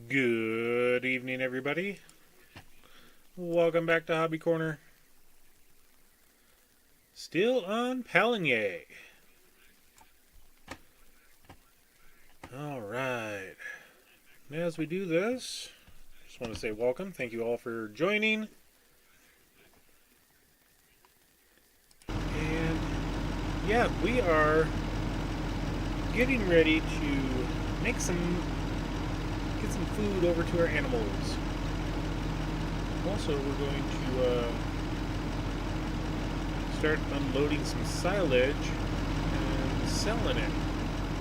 Good evening, everybody. Welcome back to Hobby Corner. Still on Pallegney. Alright. As we do this, just want to say welcome. Thank you all for joining. And yeah, we are getting ready to get some food over to our animals. Also, we're going to start unloading some silage and selling it.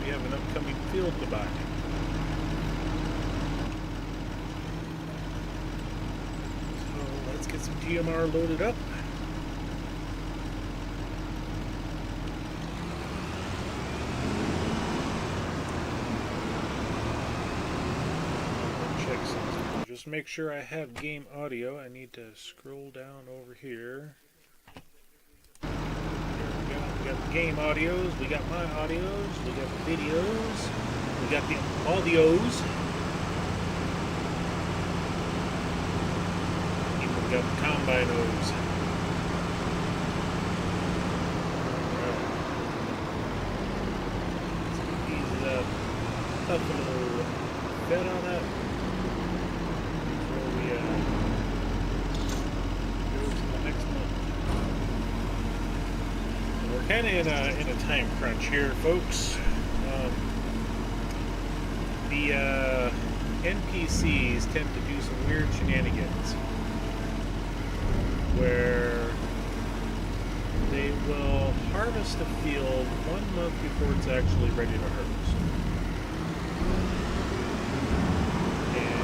We have an upcoming field to buy. So let's get some GMR loaded up. Just make sure I have game audio. I need to scroll down over here. There we go. We got the game audios. We got my audios. We got the videos. We got the audios. Even we got the combinos. These buffalo fed on up. Kind of in a time crunch here, folks. The NPCs tend to do some weird shenanigans where they will harvest a field 1 month before it's actually ready to harvest. And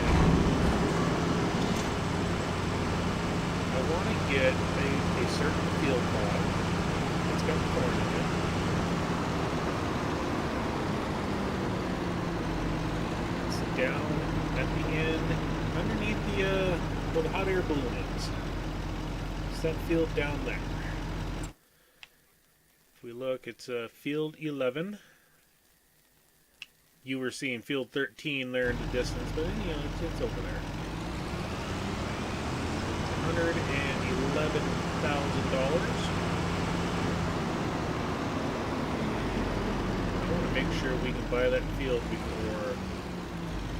I want to get a certain field plot. Got corn in it. It's down at the end, underneath where the hot air balloon is. It's that field down there. If we look, it's field 11. You were seeing field 13 there in the distance, but it's over there. $111,000. Make sure we can buy that field before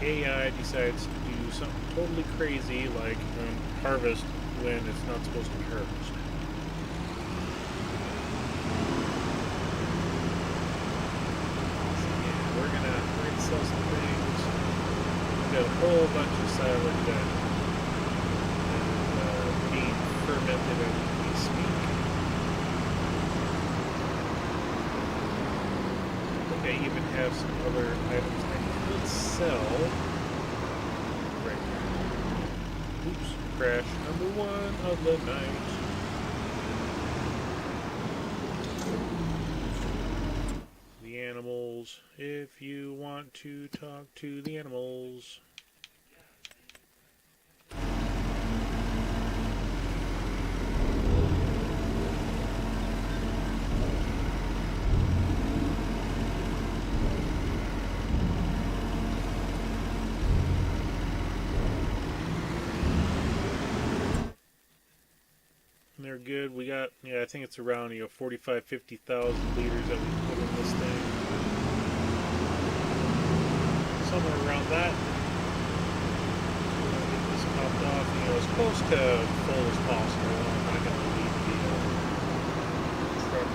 AI decides to do something totally crazy like harvest when it's not supposed to be harvested. So yeah, we're gonna sell some things. We've got a whole bunch of silage that is being fermented as we speak. I even have some other items I could sell right now. Oops, crash number 1 of the night. The animals, if you want to talk to the animals. They're good. We got, I think it's around 45,000-50,000 liters that we put in this thing. Somewhere around that. Get this topped off, as close to full as possible. I'm not going to leave the truck.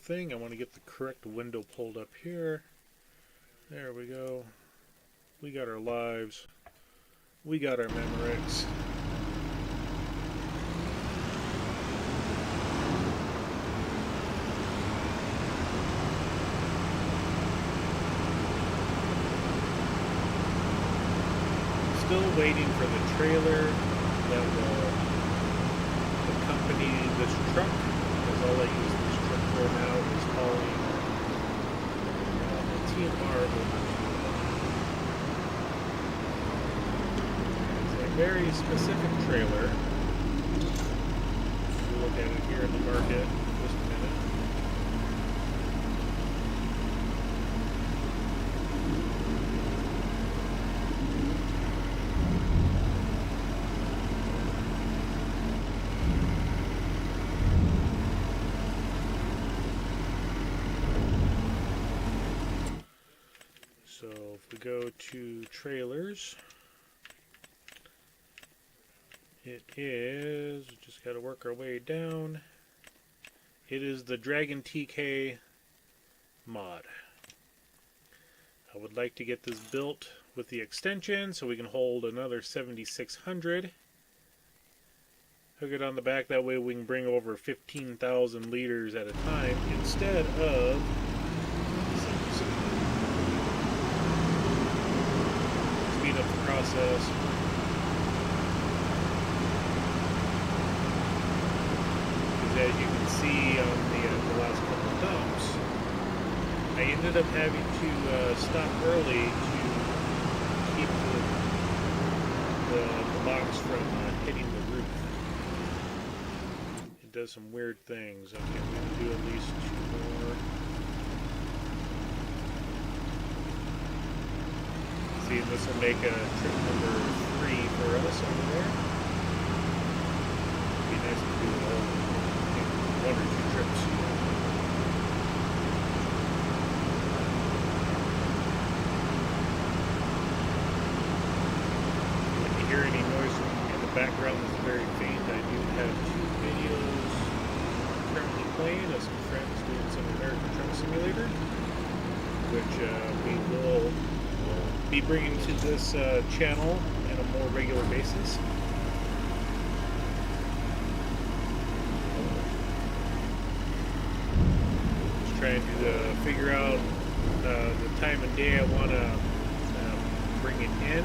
Thing. I want to get the correct window pulled up here. There we go. We got our lives. We got our Memorex. Still waiting for the trailer that will accompany this truck, because all I use this truck for now is hauling It's a very specific trailer. We'll look at it here in the market in just a minute. So if we go to trailers, it is, just got to work our way down. It is the Dragon TK mod. I would like to get this built with the extension so we can hold another 7,600. Hook it on the back, that way we can bring over 15,000 liters at a time instead of speed up the process. As you can see on the last couple of dumps, I ended up having to stop early to keep the box from hitting the roof. It does some weird things. Okay, I'm going to do at least 2 more. See, this will make a trip number 3 for us over there. It'd be nice to do it all. 1 or 2 trips. If you hear any noise in the background that's very faint, I do have 2 videos currently playing of some friends doing some American Truck Simulator, which we will be bringing to this channel on a more regular basis. Trying to figure out the time and day I want to bring it in.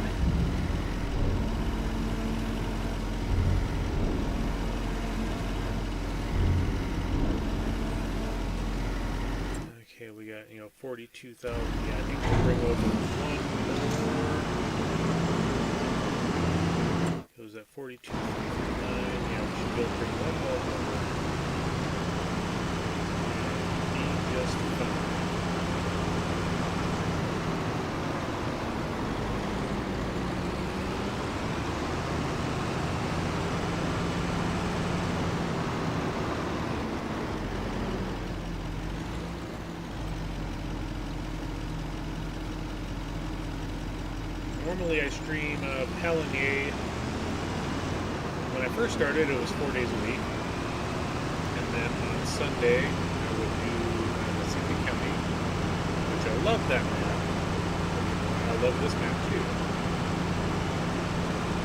Okay, we got 42,000. Yeah, I think we'll bring over 1 more. It was at 42.59. Yeah, we should be able to bring 1 more over. Just fine. Normally I stream Pallegney. When I first started, it was 4 days a week, and then on Sunday I would do County, which I love that map. I love this map too.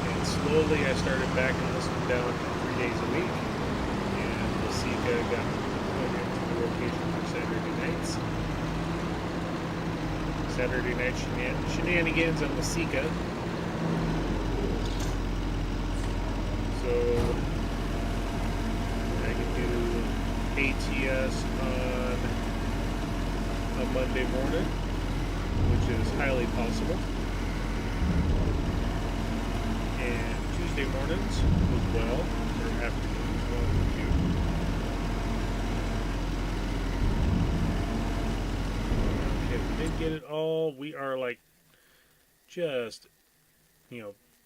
And slowly I started backing this one down to 3 days a week. And the Sika got put into the rotation for Saturday nights. Saturday night shenanigans on the Sika. So I can do ATS on a Monday morning, which is highly possible, and Tuesday mornings as well, or afternoons, 1 or 2. Okay, we did get it all. We are like just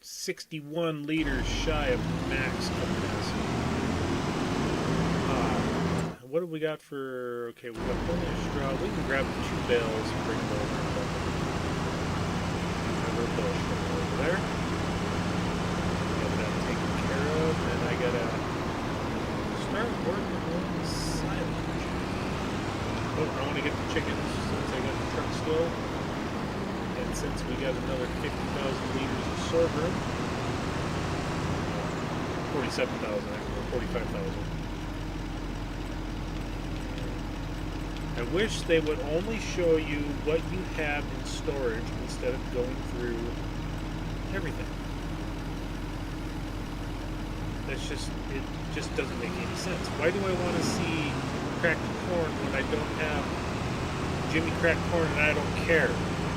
61 liters shy of max capacity. What have we got for, okay, we got plenty of straw. We can grab 2 bales and bring them over. Another bush over there. Get that taken care of. And I gotta start working on the silage. Oh, I want to get the chickens since I got the truck still. And since we got another 50,000 liters of sorghum. 47,000, or 45,000. I wish they would only show you what you have in storage instead of going through everything. It just doesn't make any sense. Why do I want to see cracked corn when I don't have Jimmy cracked corn and I don't care?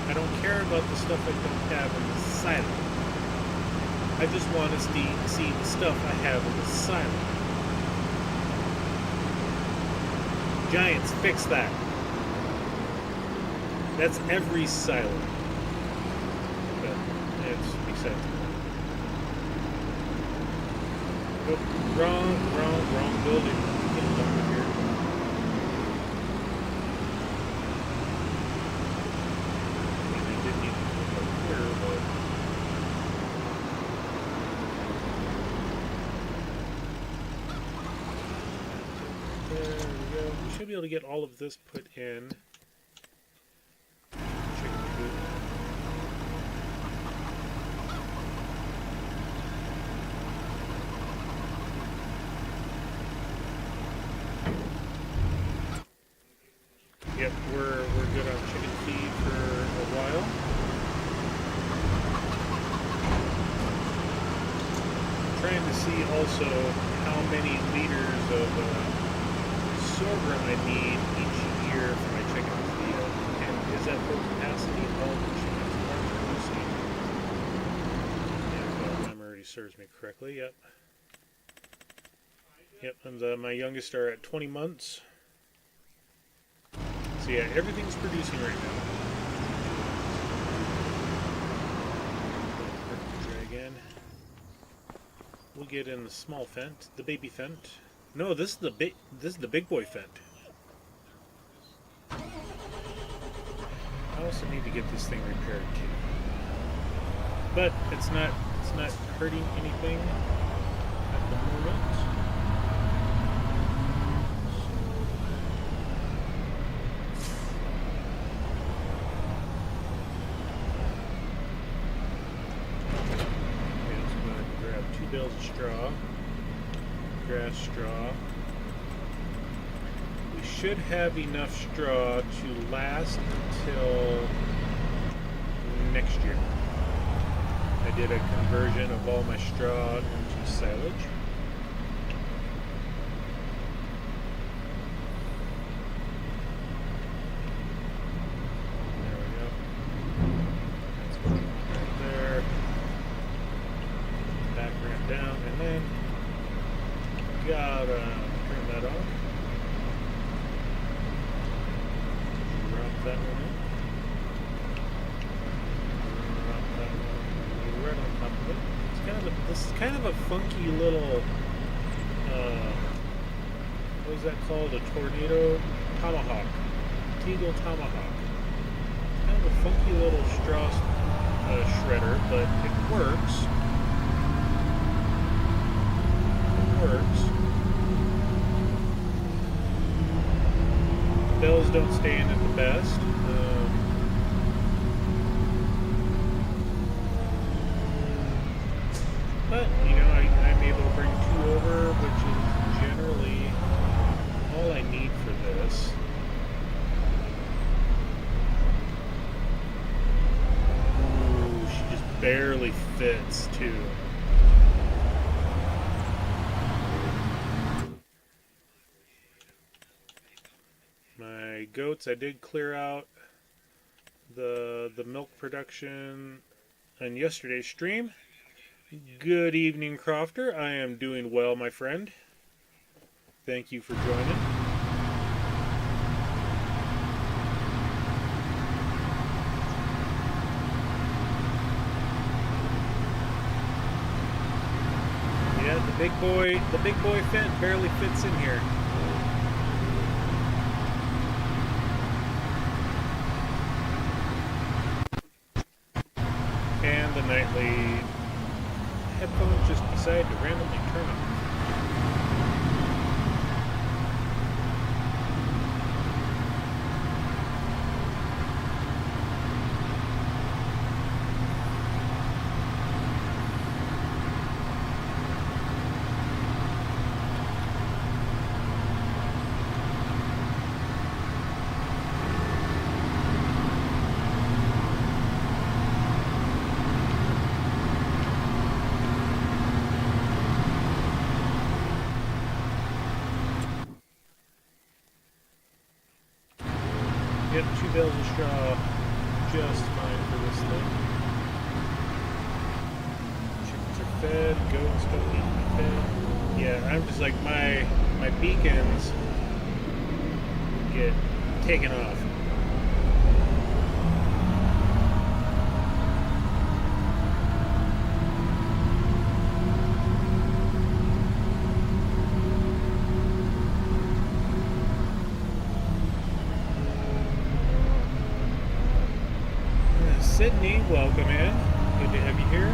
I don't care about the stuff I don't have in the silo. I just want to see the stuff I have in the silo. Giants, fix that. That's every silo. But it's besides the point. Nope, wrong building. Getting over here. I mean, I did need to look over here, but there we go. We should be able to get all of this put in. Chicken coop. Yep, we're good on chicken feed for a while. I'm trying to see also how many liters of sorghum I need each year for my chicken feed. And is that full capacity? All the chickens are producing. Yeah, well, memory serves me correctly. Yep. Yep, and my youngest are at 20 months. So yeah, everything's producing right now. Dragon. We'll get in the small fent, the baby fent. No, this is the big boy fent. I also need to get this thing repaired too. But it's not hurting anything at the moment. Bales of straw, grass straw. We should have enough straw to last until next year. I did a conversion of all my straw into silage. There we go. That's going right there. Back ramp down, and then gotta turn that off. Drop that one in. Drop that one right on top of it. This is kind of a funky little what is that called? A tornado tomahawk. Teagle tomahawk. Kind of a funky little straw shredder, but it works. Bells don't stay in at the best. But, you know, I'm able to bring 2 over, which is generally all I need for this. Ooh, she just barely fits, too. My goats, I did clear out the milk production on yesterday's stream. Good evening, Crofter. I am doing well, my friend. Thank you for joining. Yeah, the big boy fent barely fits in here. And the nightly headphones just decide to randomly turn off. Get 2 bales of straw just fine for this thing. Chickens are fed, goats don't need to be fed. Yeah, I'm just like, my beacons get taken off. Sydney, welcome in. Good to have you here.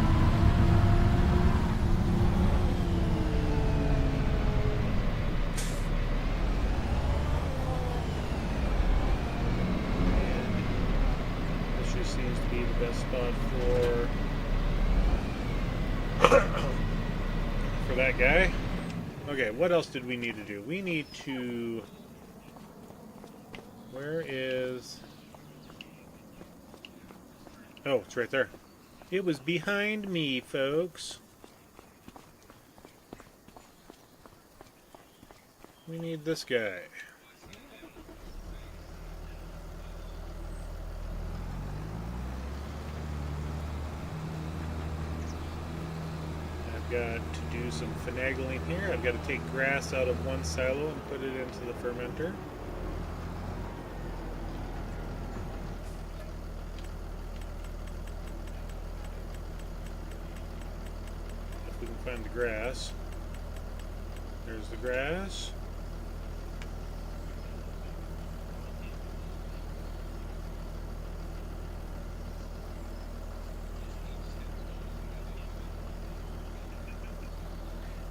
And this just seems to be the best spot for that guy. Okay, what else did we need to do? We need to... Where is... Oh, it's right there. It was behind me, folks. We need this guy. I've got to do some finagling here. I've got to take grass out of one silo and put it into the fermenter. Find the grass. There's the grass.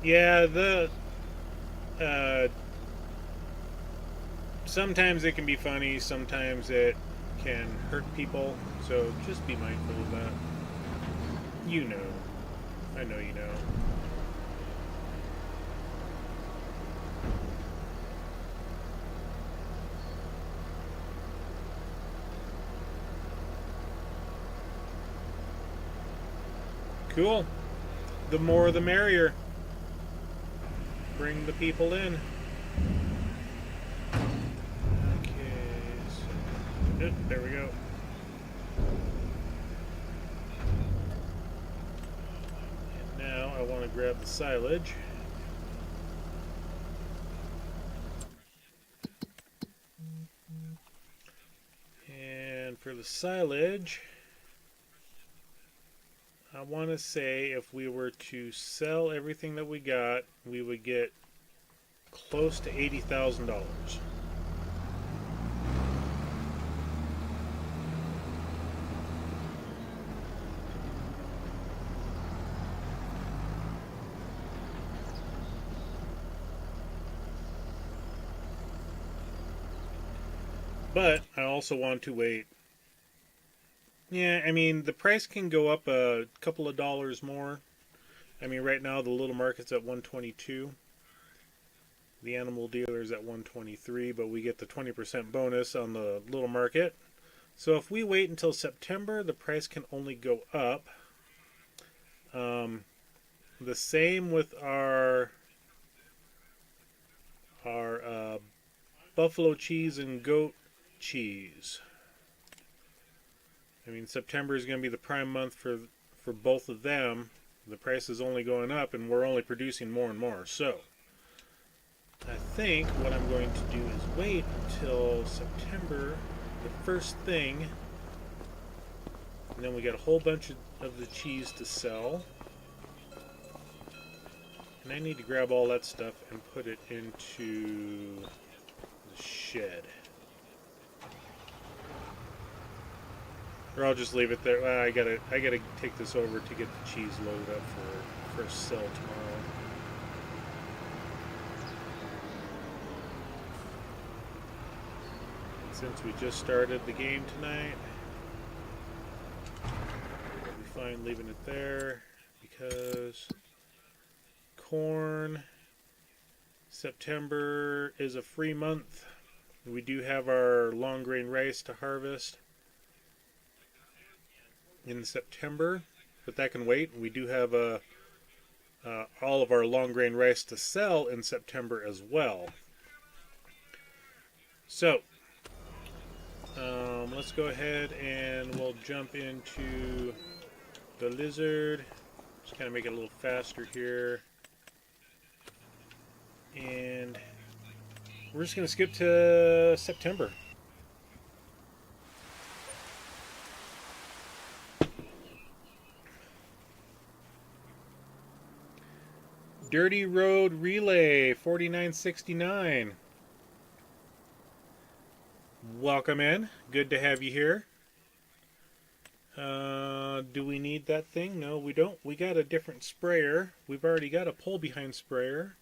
Yeah, sometimes it can be funny, sometimes it can hurt people, so just be mindful of that. You know. I know you know. Cool. The more the merrier. Bring the people in. Okay, so there we go. And now I want to grab the silage. And for the silage, I want to say if we were to sell everything that we got, we would get close to $80,000. But I also want to wait. Yeah, I mean, the price can go up a couple of dollars more. I mean, right now the little market's at 122. The animal dealer's at 123, but we get the 20% bonus on the little market. So if we wait until September, the price can only go up. The same with our buffalo cheese and goat cheese. I mean, September is going to be the prime month for both of them. The price is only going up, and we're only producing more and more. So, I think what I'm going to do is wait until September, the first thing, and then we got a whole bunch of the cheese to sell. And I need to grab all that stuff and put it into the shed. Or I'll just leave it there. Well, I gotta take this over to get the cheese loaded up for sale tomorrow. And since we just started the game tonight, I'll be fine leaving it there because corn, September is a free month. We do have our long grain rice to harvest in September, but that can wait. We do have all of our long grain rice to sell in September as well. So let's let's go ahead and we'll jump into the lizard. Just kind of make it a little faster here. And we're just going to skip to September. Dirty Road Relay 4969. Welcome in. Good to have you here. Do we need that thing? No, we don't. We got a different sprayer. We've already got a pull behind sprayer.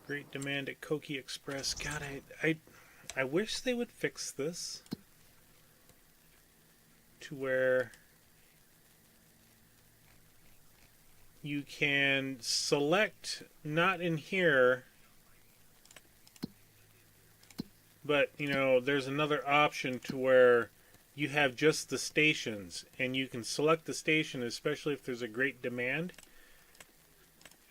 Great demand at Koki Express. God, I wish they would fix this to where you can select, not in here, but you know, there's another option to where you have just the stations and you can select the station, especially if there's a great demand.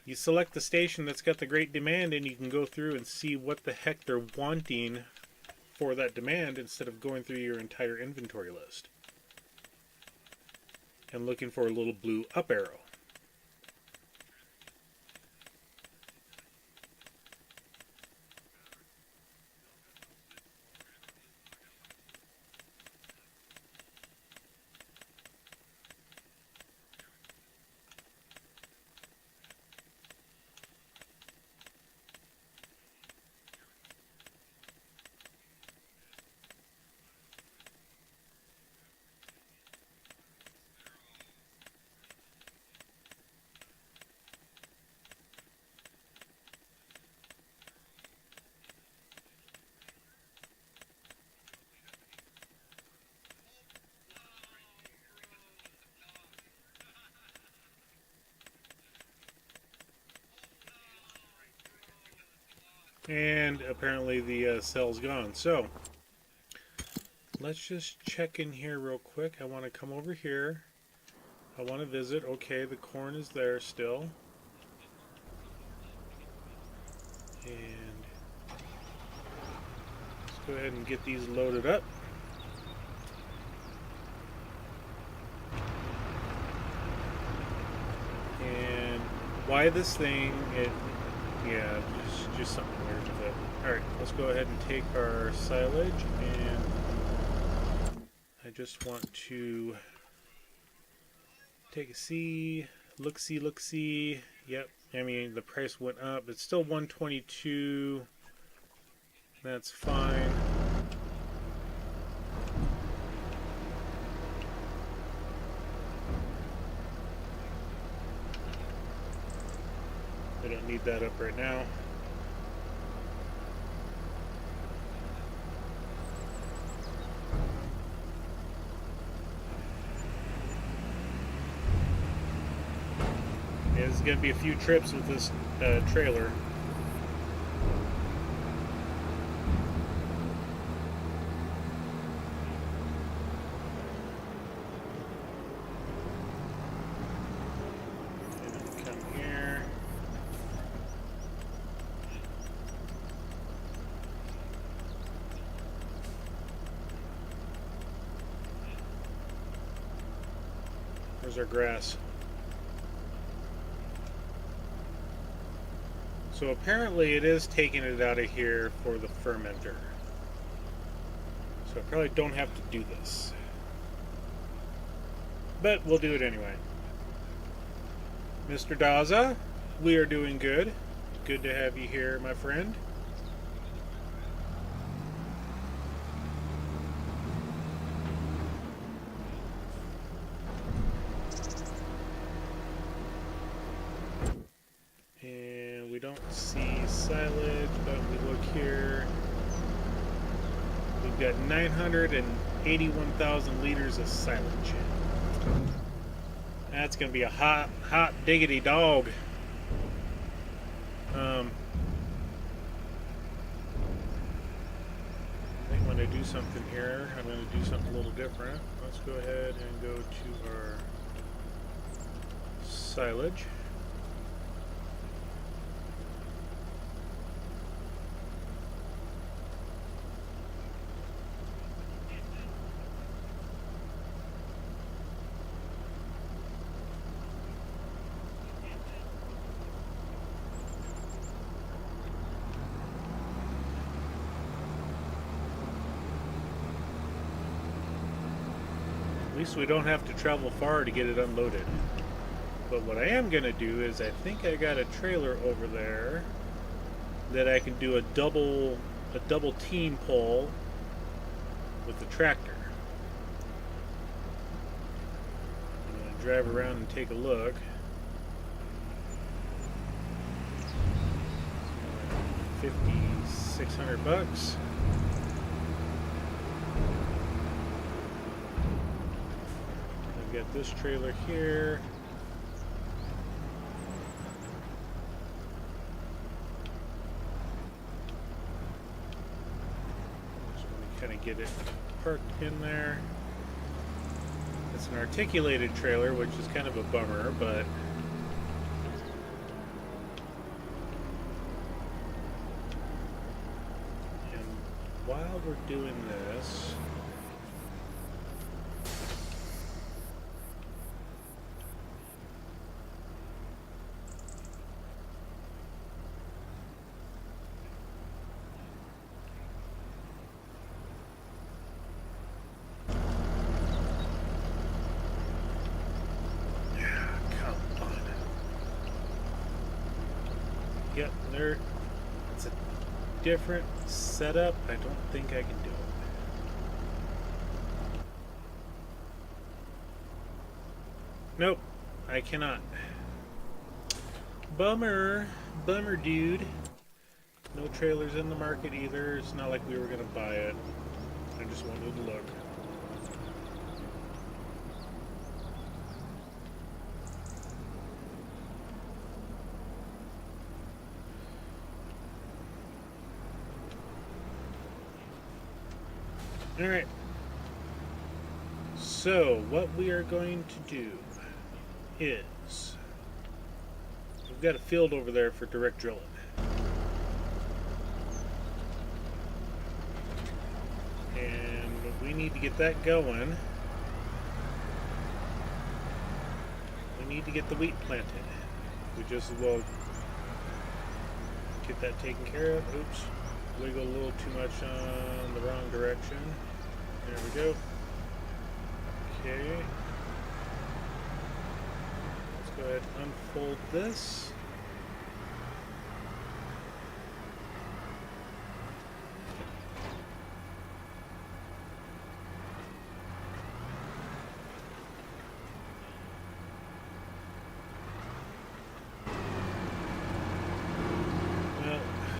You select the station that's got the great demand and you can go through and see what the heck they're wanting for that demand instead of going through your entire inventory list and looking for a little blue up arrow. And apparently the cell's gone. So let's just check in here real quick. I want to come over here. I want to visit. Okay, the corn is there still. And let's go ahead and get these loaded up. And why this thing, yeah, just something weird with it. Alright, let's go ahead and take our silage, and I just want to take a see, look-see. Yep, I mean, the price went up. It's still 122. That's fine. I don't need that up right now. Yeah, there's going to be a few trips with this trailer. Where's our grass? So apparently it is taking it out of here for the fermenter. So I probably don't have to do this. But we'll do it anyway. Mr. Daza, we are doing good. Good to have you here, my friend. We don't see silage, but we look here. We've got 981,000 liters of silage. That's going to be a hot diggity dog. I think when I do something here, I'm going to do something a little different. Let's go ahead and go to our silage. At least we don't have to travel far to get it unloaded. But what I am going to do is I think I got a trailer over there that I can do a double team pull with the tractor. I'm going to drive around and take a look. $5,600. I've got this trailer here. Kind of get it parked in there. It's an articulated trailer, which is kind of a bummer, but and while we're doing this, yep, there. It's a different setup. I don't think I can do it. Nope, I cannot. Bummer, dude. No trailers in the market either. It's not like we were gonna buy it. I just wanted to look. Alright, so what we are going to do is, we've got a field over there for direct drilling. And we need to get that going. We need to get the wheat planted. We just as well get that taken care of. Oops, wiggle a little too much on the wrong direction. There we go. Okay. Let's go ahead and unfold this.